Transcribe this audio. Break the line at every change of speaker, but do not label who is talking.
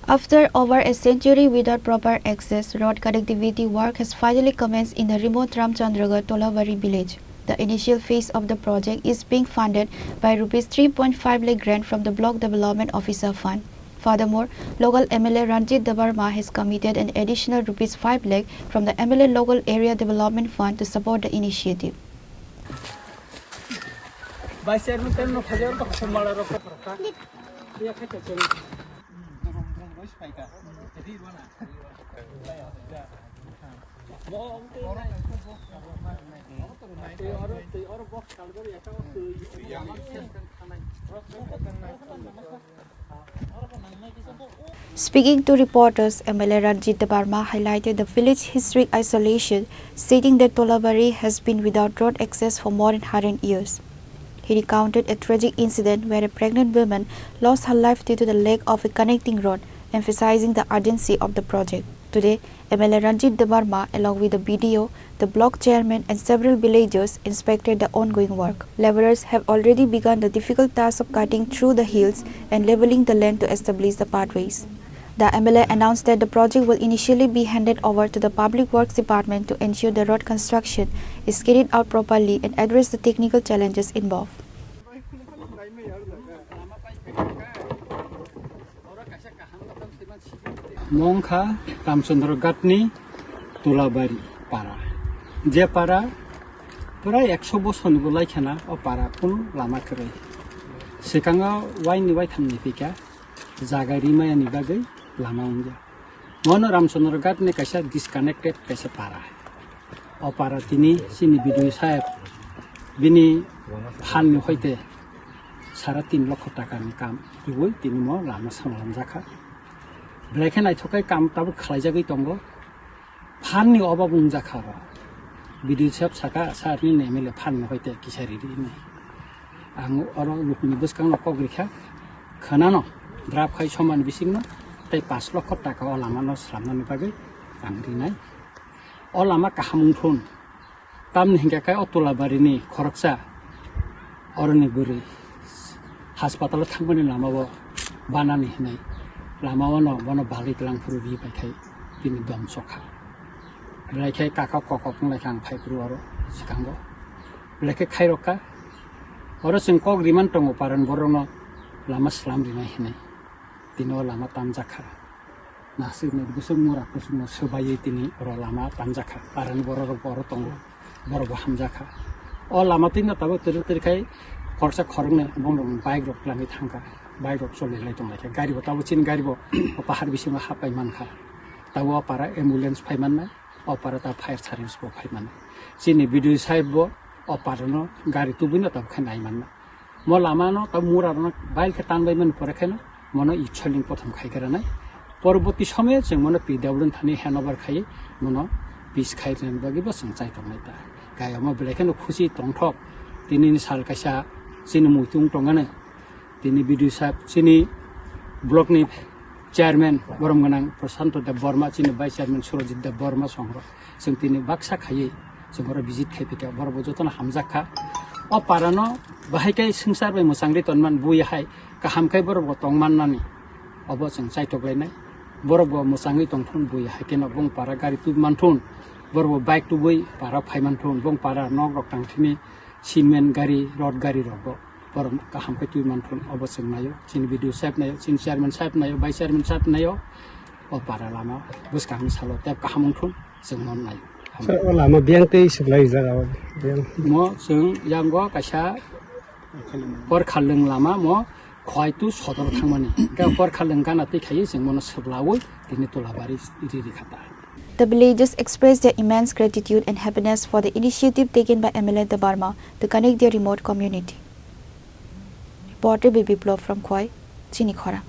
After over a century without proper access, road connectivity work has finally commenced in the remote Ramchandraghat Tolabri village. The initial phase of the project is being funded by Rs 3.5 lakh grant from the Block Development Officer Fund. Furthermore, local MLA Ranjit Debbarma has committed an additional Rs 5 lakh from the MLA Local Area Development Fund to support the initiative. Speaking to reporters, MLA Ranjit Debbarma highlighted the village historic isolation, stating that Tolabari has been without road access for more than 100 years. He recounted a tragic incident where a pregnant woman lost her life due to the lack of a connecting road, emphasizing the urgency of the project. Today, MLA Ranjit Debbarma, along with the BDO, the block chairman and several villagers inspected the ongoing work. Laborers have already begun the difficult task of cutting through the hills and leveling the land to establish the pathways. The MLA announced that the project will initially be handed over to the Public Works Department to ensure the road construction is carried out properly and address the technical challenges involved.
Mongkha Ramchandraghat Tolabri para. Je para pura 100 বছর নিবলাই খানা ও para কোন লামা করে সেকাঙ্গা ওয়াইনি Y থামনি ফিকা জাগারি মায়ানি বাগै লামা উনja মনো Ramchandraghat ने कैसा disconnected कैसे para ও para তিনি Chini BDO সাহেব বিনি ফান হইতে 3.5 লক্ষ টাকার কাম দিবই তিনি ম লামা সামলাম জাখা ব্লেকে নাই থকাই কাম তাবো খালাইজাগै দंग फाननि अभाब उनजाखा बिदि सब साका सारनि नेमेले फाननो हयते किसारि दिने आं अर लुकनि बसकां नकग्रिखा खोनानो द्राफ खाय समान बिसिंनो तै 5 लाख टाका अलामानो स्लामनानि बागै आं रिनाय अलामा काहामुंथुन तामनि हिंगाखाय अतलाबारिनि खरकसा अरनि बुरि हासपाताल थांबोनि लामाबो बानानि हिनाय लामावनो बनो बालितलां फुरुबि बायखाय बिनि दम सखा Belakang kakak kokok belakang paipru aro sekango. Belakang kairoka. Oro sengkok riman tongo paran borono lama selam rimai hine. Tino lama tamjaka. Nasib ne busung murak busung sebayi tini oro lama tamjaka. Paran boro tongo boro hamjaka. O lama tino tabo terkai korsa khorang ne bong bike rok lami thangka. Bike rok soli lai tong laka. Gari bo tabo chin gari bo pahar bising hapai manka. Tabo para ambulance paiman na. Operata fire service bo phaiman Chini bidu saib bo operano gari tubino tab khanai man mo lama no tab murarno bail ke tanbai man porekhena mono ichhalin prothom khaikara nai poroboti somoye jeng mono pwdn thani hanover khai mono bis khairen bagi bo sing chai tongnai ta gaya mo belekeno khusi tongthok tini sal kaisa chini muitung tongane tini bidu saib chini block ni Chairman Boromganang Prasanto Debbarma Chini Vice Chairman Surajit Debbarma Songro Sing tini baksa khayi singora visit khaipika borbo jotona hamjakha o parano bahaikai singsar bai musangri tonman bui hai kahamkai borbo tongmannani obo sing chaitoklainai borbo musangi tongthun bui hai kena bong para gari tu manthun borbo bike tu bui para phaimanthun bong para nog rok tangthini cement gari road gari robo Borom kahamkai tu manthun obo sing nayo Chini video sap nayo Chini chairman sap nayo vice chairman sap nayo o para lama buskang salo tep kahamungthun sing non nayo
lama biang tei seblai jaga biang
mo sing yanggo kaisa por khaleng lama mo khoi tu sodor thangmani ka por khaleng kana tei khai sing mono seblawoi tini Tolabari iri khata.
The villagers expressed their immense gratitude and happiness for the initiative taken by MLA Debbarma to connect their remote community. Reporter Biplov from Khoi, Chini Khorang.